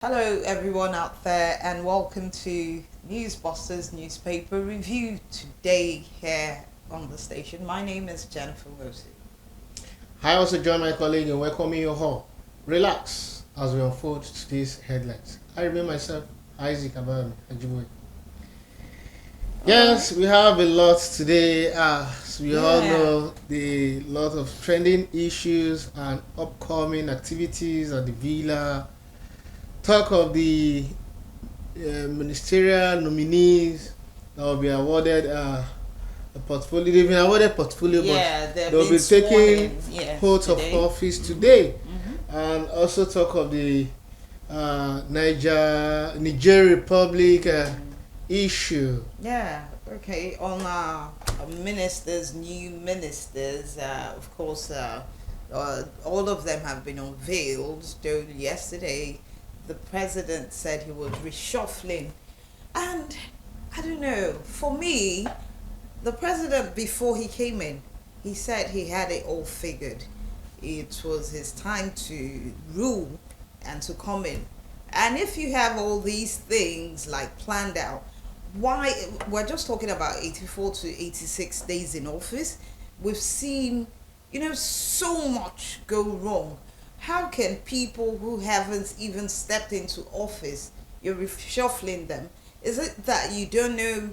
Hello everyone out there and welcome to Newsbusters newspaper review today here on the station. My name is Jennifer Rosie. I also join my colleague in welcoming you all. Relax as we unfold today's headlines. I remain myself, Isaac Abam Ajiboye. Yes, we have a lot today. As we all know, the lot of trending issues and upcoming activities at the villa. Talk of the ministerial nominees that will be awarded a portfolio. They've been awarded portfolio, but they'll be taking oath of office today. And also talk of the Niger Republic issue. Yeah, okay. On ministers, new ministers, of course, all of them have been unveiled. Though yesterday, the president said he was reshuffling, and I don't know. For me, the president, before he came in, he said he had it all figured. It was his time to rule and to come in. And if you have all these things like planned out, why we're just talking about 84 to 86 days in office? We've seen, so much go wrong. How can people who haven't even stepped into office, you're reshuffling them? Is it that you don't know,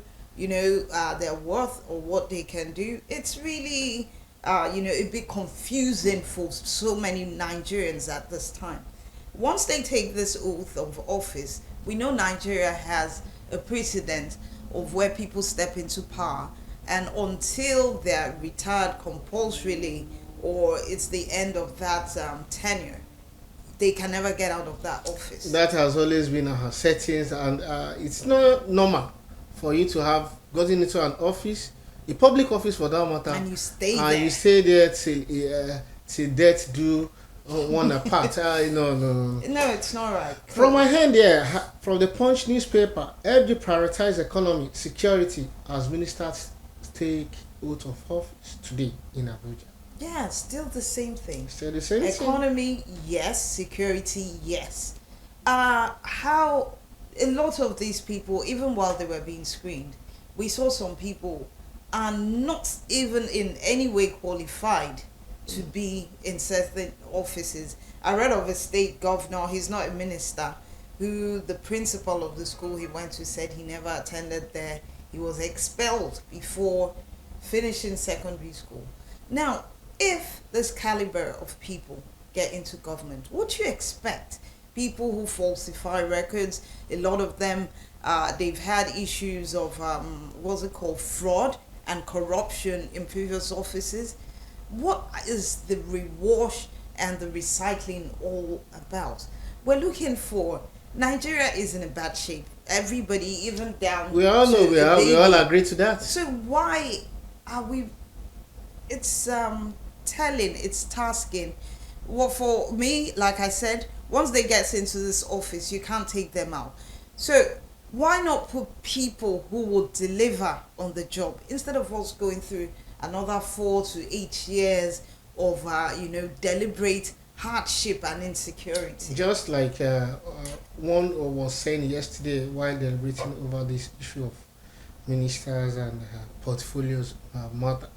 their worth or what they can do? It's really, a bit confusing for so many Nigerians at this time. Once they take this oath of office, we know Nigeria has a precedent of where people step into power, and until they're retired compulsorily, or it's the end of that tenure, they can never get out of that office. That has always been our settings, and it's not normal for you to have gotten into an office, a public office for that matter, and you stay there. And you stay there till death do one apart. No, it's not right. From my hand here, from the Punch newspaper, FG prioritize economy, security as ministers take oath of office today in Abuja. Yeah, still the same thing. Still the same Economy, yes. Security, yes. How a lot of these people, even while they were being screened, we saw some people are not even in any way qualified to be in certain offices. I read of a state governor, he's not a minister, who the principal of the school he went to said he never attended there. He was expelled before finishing secondary school. Now, if this caliber of people get into government, what do you expect? People who falsify records, a lot of them, they've had issues of, fraud and corruption in previous offices. What is the rewash and the recycling all about? We're looking for, Nigeria is in a bad shape. Everybody, even down. We all know, we all agree to that. So why are we? It's it's tasking. Well, for me, like I said, once they get into this office, you can't take them out. So why not put people who will deliver on the job instead of us going through another 4 to 8 years of deliberate hardship and insecurity? Just like one was saying yesterday while deliberating over this issue of ministers and portfolios matter.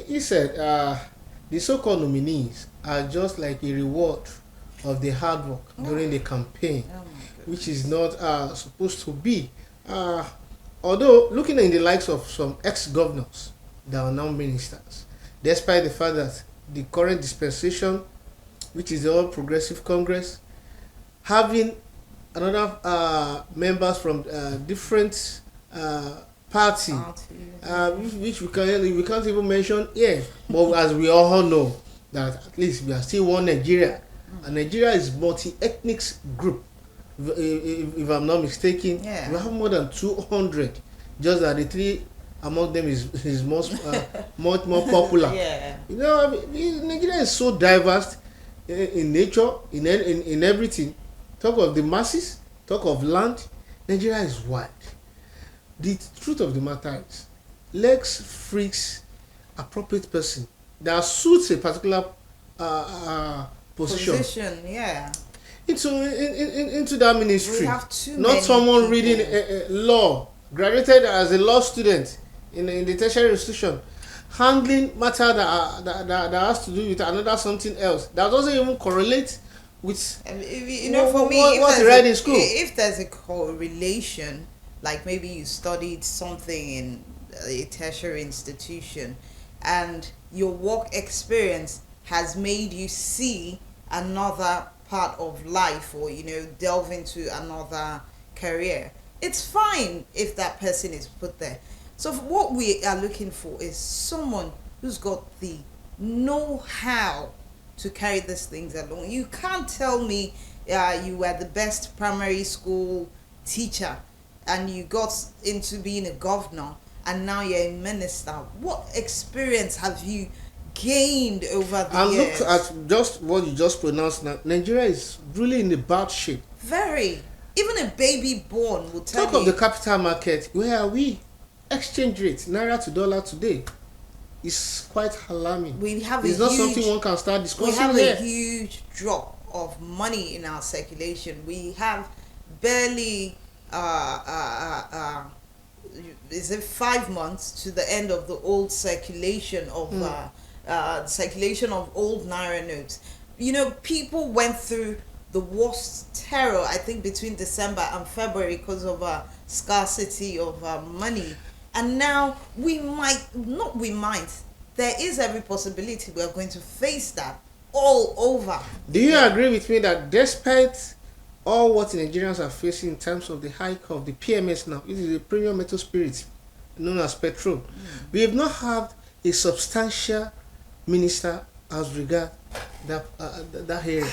He said the so-called nominees are just like a reward of the hard work during the campaign, which is not supposed to be. Although looking in the likes of some ex-governors that are now ministers, despite the fact that the current dispensation, which is the All Progressive Congress, having another members from different party, which we can't even mention here, but as we all know that at least we are still one Nigeria, and Nigeria is multi-ethnic group. If I'm not mistaken, we have more than 200. Just that the three among them is much more popular. Nigeria is so diverse in nature, in everything. Talk of the masses, talk of land. Nigeria is wide. The truth of the matter is, let's fix appropriate person that suits a particular position. into that ministry. We have too Not many someone people. reading law, graduated as a law student in the tertiary institution, handling matter that has to do with another something else that doesn't even correlate with For me, what you read in school. if there's a correlation, like maybe you studied something in a tertiary institution and your work experience has made you see another part of life, or delve into another career, it's fine if that person is put there. So what we are looking for is someone who's got the know-how to carry these things along. You can't tell me you were the best primary school teacher and you got into being a governor and now you're a minister. What experience have you gained over the years? And look at just what you just pronounced now. Nigeria is really in a bad shape. Very. Even a baby born will tell you. Talk of the capital market. Where are we? Exchange rate, naira to dollar today, is quite alarming. It's not something one can start discussing. We have a huge drop of money in our circulation. We have barely is it 5 months to the end of the old circulation of circulation of old naira notes. People went through the worst terror, I think, between December and February because of scarcity of money. And now there is every possibility we are going to face that all over. Do you agree with me that despite all what Nigerians are facing in terms of the hike of the PMS now, it is a premium metal spirit known as petrol, we have not had a substantial minister as regard that area.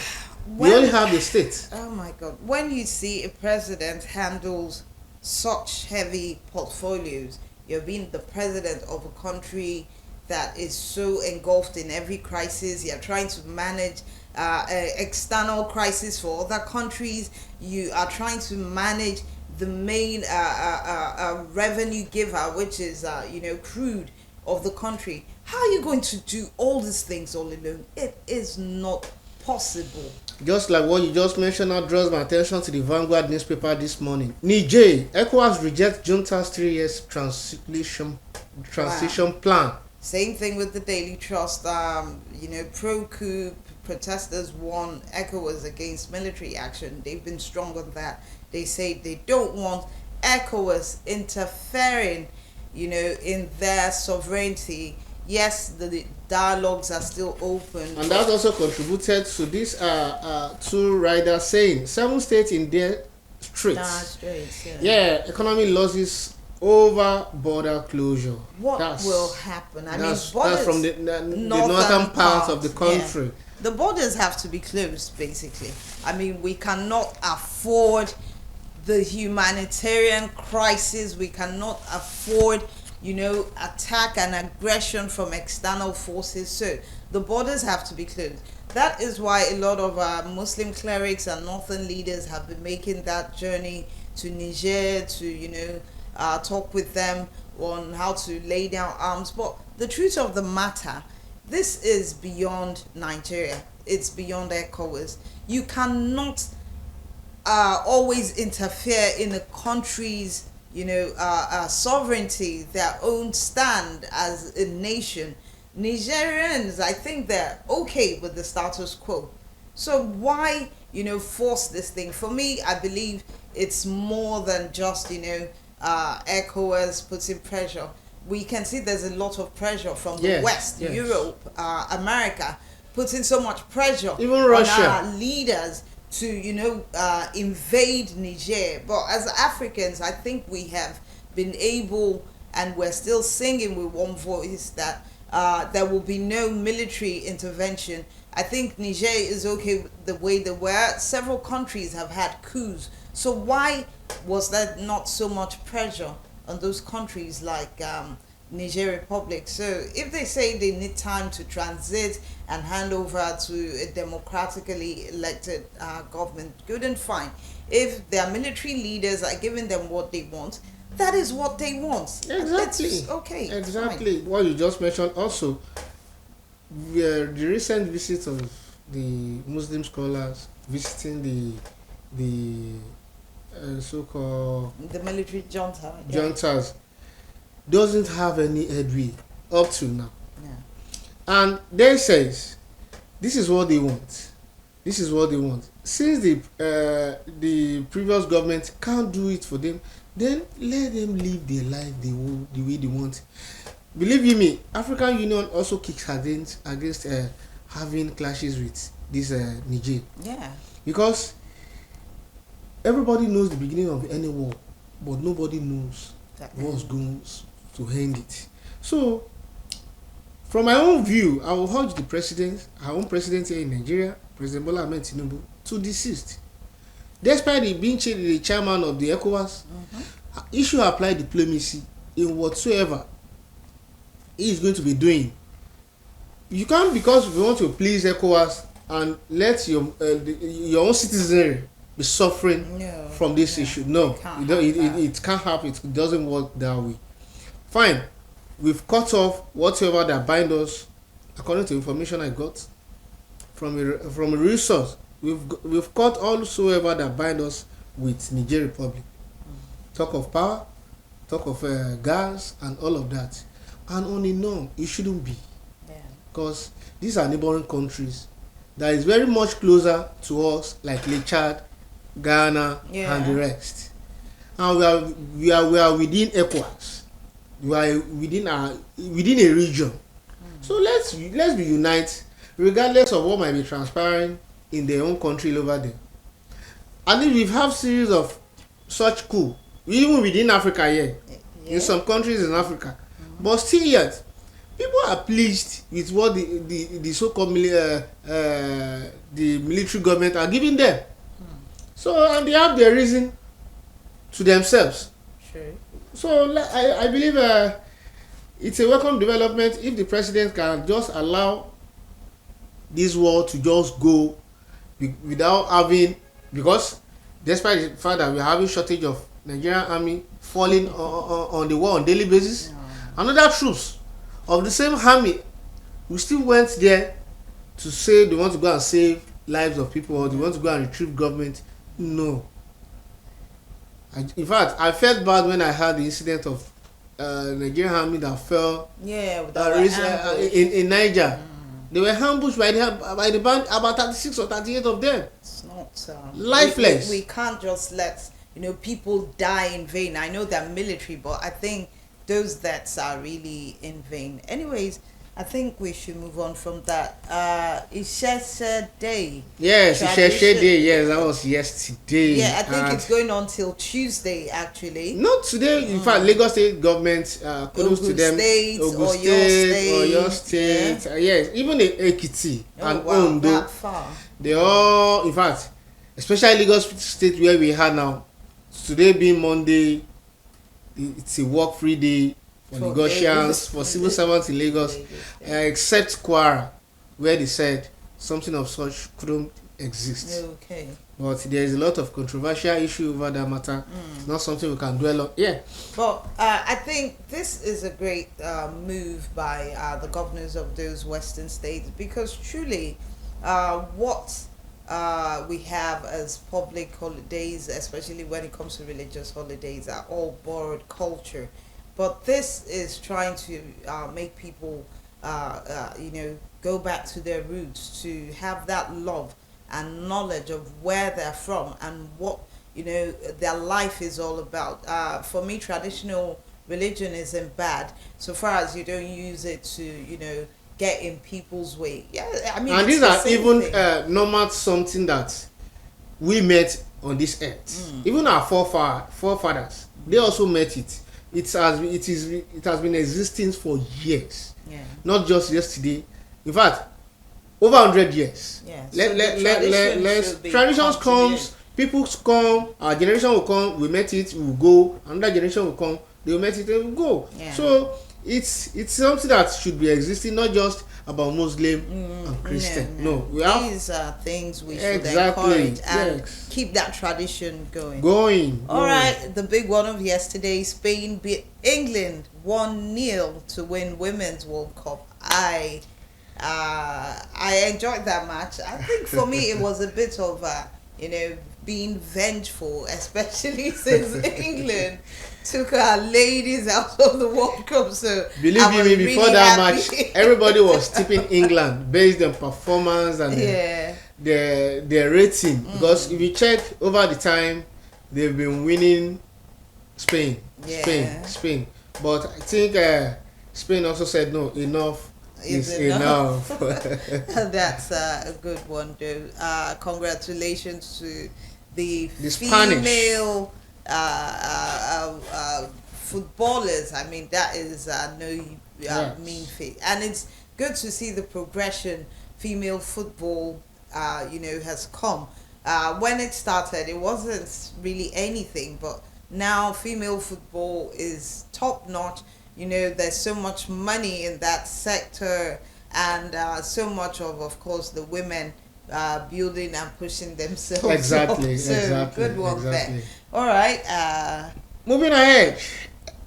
We only have the state. Oh my God. When you see a president handles such heavy portfolios, you're being the president of a country that is so engulfed in every crisis. You're trying to manage external crisis for other countries. You are trying to manage the main revenue giver, which is crude of the country. How are you going to do all these things all alone? It is not possible. Just like what you just mentioned now draws my attention to the Vanguard newspaper this morning. Niger, ECOWAS rejects junta's 3 years transition plan. Same thing with the Daily Trust. Pro-coup protesters warn ECOWAS against military action. They've been strong on that. They say they don't want ECOWAS interfering, in their sovereignty. Yes, the dialogues are still open. And that also contributed to this two riders saying 7 states in their straits. Yeah, economic losses over border closure. What will happen? That's from the northern part of the country. Yeah. The borders have to be closed, basically. We cannot afford the humanitarian crisis. We cannot afford attack and aggression from external forces. So the borders have to be closed. That is why a lot of Muslim clerics and northern leaders have been making that journey to Niger to talk with them on how to lay down arms. But the truth of the matter, this is beyond Nigeria. It's beyond ECOWAS. You cannot always interfere in a country's sovereignty, their own stand as a nation. Nigerians, I think they're okay with the status quo. So why, force this thing? For me, I believe it's more than just, ECOWAS putting pressure. We can see there's a lot of pressure from the West, Europe, America, putting so much pressure even Russia on our leaders to invade Niger. But as Africans, I think we have been able, and we're still singing with one voice, that there will be no military intervention. I think Niger is okay with the way they were. Several countries have had coups. So why was there not so much pressure on those countries like Niger Republic? So if they say they need time to transit and hand over to a democratically elected government, good and fine. If their military leaders are giving them what they want, that is what they want. Exactly. It's okay. Exactly. Fine. What you just mentioned also, the recent visit of the Muslim scholars visiting the so-called The military junta. Yeah. juntas doesn't have any headway up to now. Yeah. And then says, this is what they want. This is what they want. Since the previous government can't do it for them, then let them live their life the way they want. Believe you me, African Union also kicks against having clashes with this Niger. Yeah. Because everybody knows the beginning of any war, but nobody knows what's going to end it. So, from my own view, I will urge the president, our own president here in Nigeria, President Bola Ahmed Tinubu, to desist. Despite he being the chairman of the ECOWAS, he should apply diplomacy in whatsoever he is going to be doing. You can't, because you want to please ECOWAS and let your own citizenry be suffering from this issue. No, it can't happen. It doesn't work that way. Fine, we've cut off whatever that binds us, according to information I got from a resource. We've cut all whatsoever that binds us with Niger Republic. Talk of power, talk of gas, and all of that. And on and on, it shouldn't be, because these are neighboring countries that is very much closer to us, like Lake Chad, Ghana, and the rest. And we are within ECOWAS. We are within a region. So let's be united, regardless of what might be transpiring in their own country over there. And then we have series of such coup, even within Africa here, in some countries in Africa. But still yet, people are pleased with what the so-called the military government are giving them. So, and they have their reason to themselves. Sure. So I believe it's a welcome development if the president can just allow this war to just go without having, because despite the fact that we are having shortage of Nigerian army falling on the war on daily basis, another troops of the same army who still went there to say they want to go and save lives of people, or they want to go and retrieve government. No. In fact, I felt bad when I heard the incident of Nigerian army that fell in Niger. They were ambushed by the band, about 36 or 38 of them. It's not lifeless. We can't just let people die in vain. I know they're military, but I think those deaths are really in vain. Anyways, I think we should move on from that. Isheshe Day. Yes, Isheshe Day. Yes, that was yesterday. Yeah, I think it's going on till Tuesday, actually. Not today. In fact, Lagos State government, kudos to them. Ogun State, Oyo State. Yes, even Ekiti and Ondo. That far. They all, in fact, especially Lagos State where we are now. Today being Monday, it's a work-free day for Lagosians, for civil servants in Lagos, except Kwara, where they said something of such couldn't exist. Okay. But there is a lot of controversial issue over that matter. It's not something we can dwell on. Yeah. But I think this is a great move by the governors of those western states, because truly what we have as public holidays, especially when it comes to religious holidays, are all borrowed culture. But this is trying to make people, go back to their roots, to have that love and knowledge of where they're from and what, their life is all about. For me, traditional religion isn't bad, so far as you don't use it to, get in people's way. Yeah, I mean, and these are even normal something that we met on this earth. Even our forefathers, they also met it. It has been existing for years. Yeah. Not just yesterday. In fact, over 100 years. Yeah. Let's traditions comes, people come, our generation will come, we met it, we will go. Another generation will come, they will met it, they will go. Yeah. So it's something that should be existing, not just about Muslim and Christian. No, we have these are things we should encourage and keep that tradition going. All right, the big one of yesterday: Spain beat England 1-0 to win Women's World Cup. I enjoyed that match. I think for me it was a bit of being vengeful, especially since England took our ladies out of the World Cup. So Believe I you was me, before really that happy. match, everybody was tipping England based on performance and Yeah. their rating. Because if you check over the time, they've been winning Spain, Yeah. Spain. But I think Spain also said no, enough is Is enough. That's a good one, though. Congratulations to the Spanish female footballers. I mean, that is no Yes. mean feat, and it's good to see the progression female football, has come. When it started, it wasn't really anything, but now female football is top notch. There's so much money in that sector, and so much of course, the women building and pushing themselves Exactly, up. So exactly, good one exactly. there. All right. Moving ahead,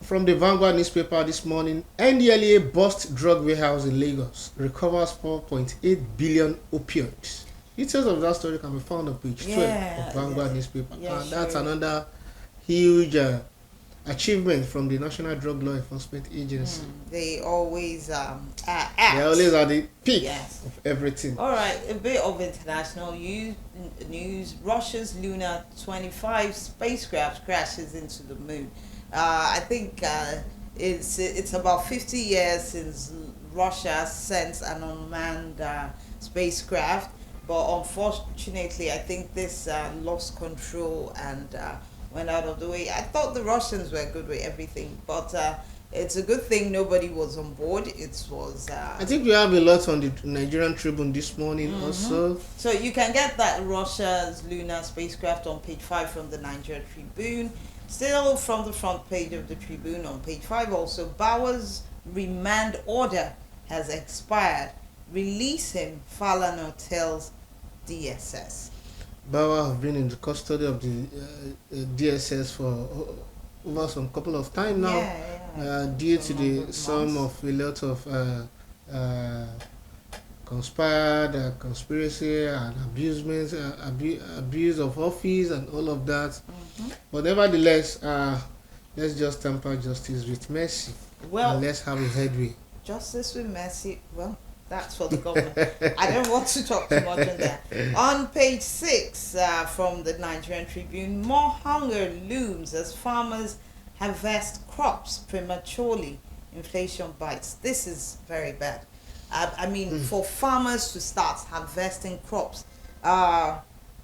from the Vanguard newspaper this morning, NDLEA busts drug warehouse in Lagos, recovers 4.8 billion opioids. Details of that story can be found on page 12 of Vanguard newspaper. Yeah, And that's sure. another huge achievement from the National Drug Law Enforcement Agency. They always act. They always are the peak Yes. of everything. All right, a bit of international news. Russia's Luna 25 spacecraft crashes into the moon. I think it's about 50 years since Russia sent an unmanned spacecraft, but unfortunately, I think this lost control and went out of the way. I thought the Russians were good with everything, but it's a good thing nobody was on board. It was. I think we have a lot on the Nigerian Tribune this morning also. So you can get that Russia's lunar spacecraft on page 5 from the Nigerian Tribune. Still from the front page of the Tribune on page 5 also, Bauer's remand order has expired. Release him, Falana tells DSS. Bauer have been in the custody of the DSS for over some couple of time now, due to the sum of a lot of conspired conspiracy and abusement, abuse of office and all of that. But nevertheless, let's just temper justice with mercy. Well, and let's have a headway. Justice with mercy. Well, that's for the government. I don't want to talk too much on that. On page 6 from the Nigerian Tribune, more hunger looms as farmers harvest crops prematurely. Inflation bites. This is very bad. I mean, for farmers to start harvesting crops,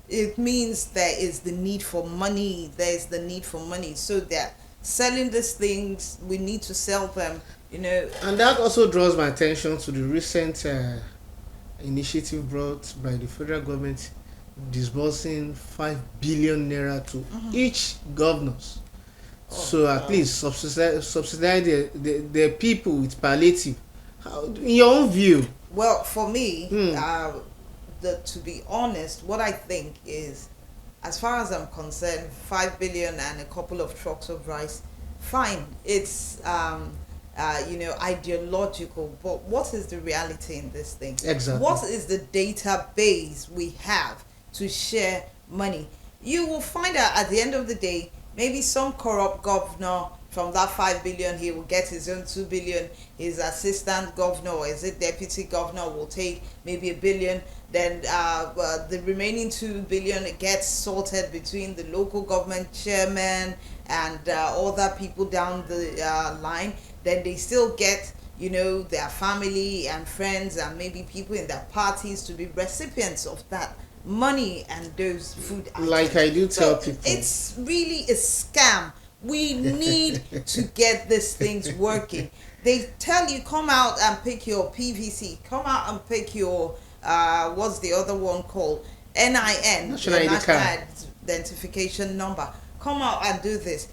it means there is the need for money. There is the need for money. So they're selling these things. We need to sell them. And that also draws my attention to the recent initiative brought by the federal government, disbursing 5 billion naira to each governors. So at least subsidize the people with palliative. In your own view? Well, for me, to be honest, what I think is, as far as I'm concerned, 5 billion and a couple of trucks of rice, fine. It's ideological, but what is the reality in this thing? Exactly. What is the database we have to share money? You will find out at the end of the day, maybe some corrupt governor, from that 5 billion, he will get his own 2 billion. His assistant governor, or is it deputy governor, will take maybe 1 billion. Then the remaining 2 billion gets sorted between the local government chairman and other people down the line. Then they still get, their family and friends and maybe people in their parties to be recipients of that money and those food items. Like I do tell people, it's really a scam. We need to get these things working. They tell you, come out and pick your PVC, come out and pick your what's the other one called, NIN, National identification number. Come out and do this.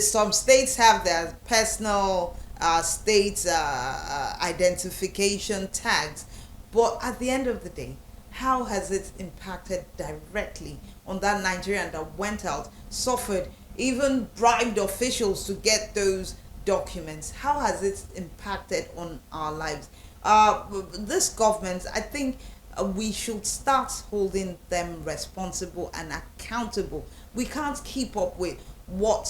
Some states have their personal state identification tags, but at the end of the day, how has it impacted directly on that Nigerian that went out, suffered, even bribed officials to get those documents? How has it impacted on our lives? this government, I think we should start holding them responsible and accountable. We can't keep up with what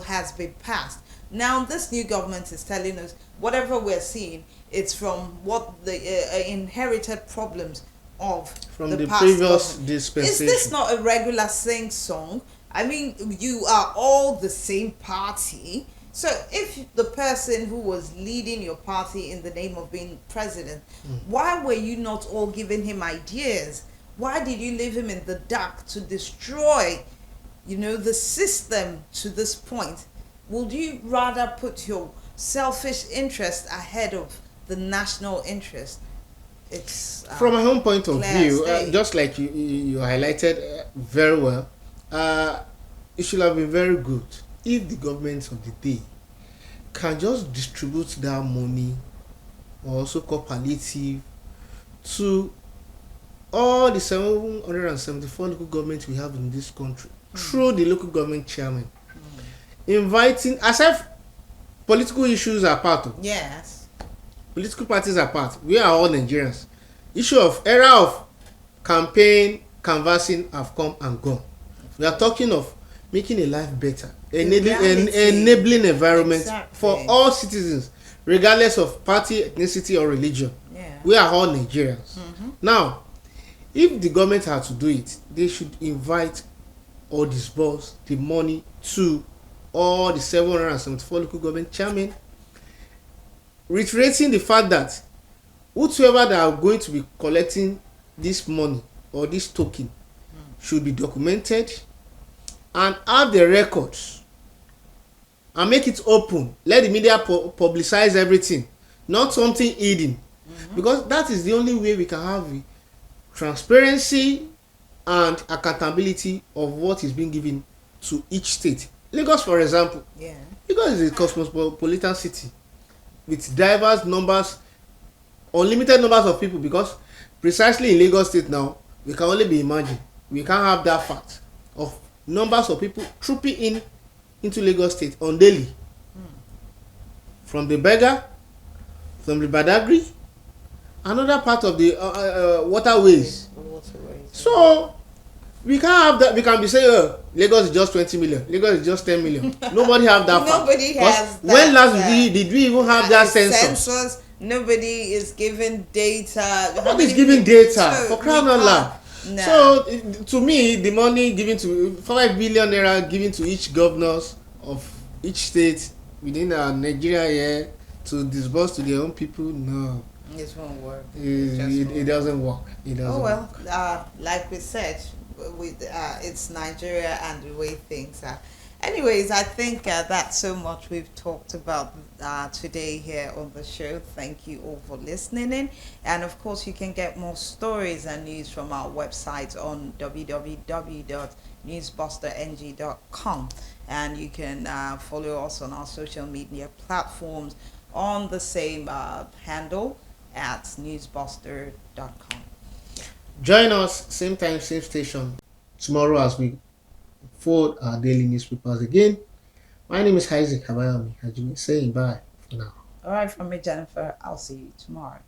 has been passed. Now this new government is telling us whatever we're seeing, it's from what the inherited problems of from the the past previous government. dispensation. Is this not a regular sing song? I mean, you are all the same party. So if the person who was leading your party in the name of being president, why were you not all giving him ideas? Why did you leave him in the dark to destroy, the system to this point? Would you rather put your selfish interest ahead of the national interest? It's From my own point of clear view, as day. just like you highlighted very well, it should have been very good if the government of the day can just distribute that money, or also called palliative, to all the 774 local governments we have in this country through the local government chairman, inviting, as if political issues are part of, Yes. political parties are part, we are all Nigerians. Issue of era of campaign canvassing have come and gone. We are talking of making a life better, enabling environment for Exactly. all citizens, regardless of party, ethnicity, or religion. Yeah. We are all Nigerians. Now, if the government had to do it, they should invite or disburse the money to all the 774 local government chairmen, reiterating the fact that whosoever that are going to be collecting this money or this token should be documented and have the records and make it open. Let the media publicize everything, not something hidden, because that is the only way we can have the transparency and accountability of what is being given to each state. Lagos, for example, Yeah. Lagos is a cosmopolitan city with diverse numbers, unlimited numbers of people, because precisely in Lagos state now, we can only be imagined. We can't have that fact of numbers of people trooping into Lagos state on daily, from the beggar, from the Badagry, another part of the waterways. So we can't have that. We can be saying, Lagos is just 20 million, Lagos is just 10 million. Nobody have that fact. Nobody has that. When last did we even have that census? Nobody is giving data. Nobody is giving data, for crying out loud. Nah. So to me, the money given to 5 billion naira given to each governors of each state within Nigeria here to disburse to their own people, no, It won't work. it doesn't work. It doesn't. Oh work. well, like we said, it's Nigeria and the way things are. Anyways, I think that's so much we've talked about today here on the show. Thank you all for listening in. And of course, you can get more stories and news from our website on www.newsbusterng.com. And you can follow us on our social media platforms on the same handle at newsbuster.com. Join us same time, same station tomorrow as we fold our daily newspapers again. My name is Isaac Habayami. Saying bye for now. All right, from me, Jennifer. I'll see you tomorrow.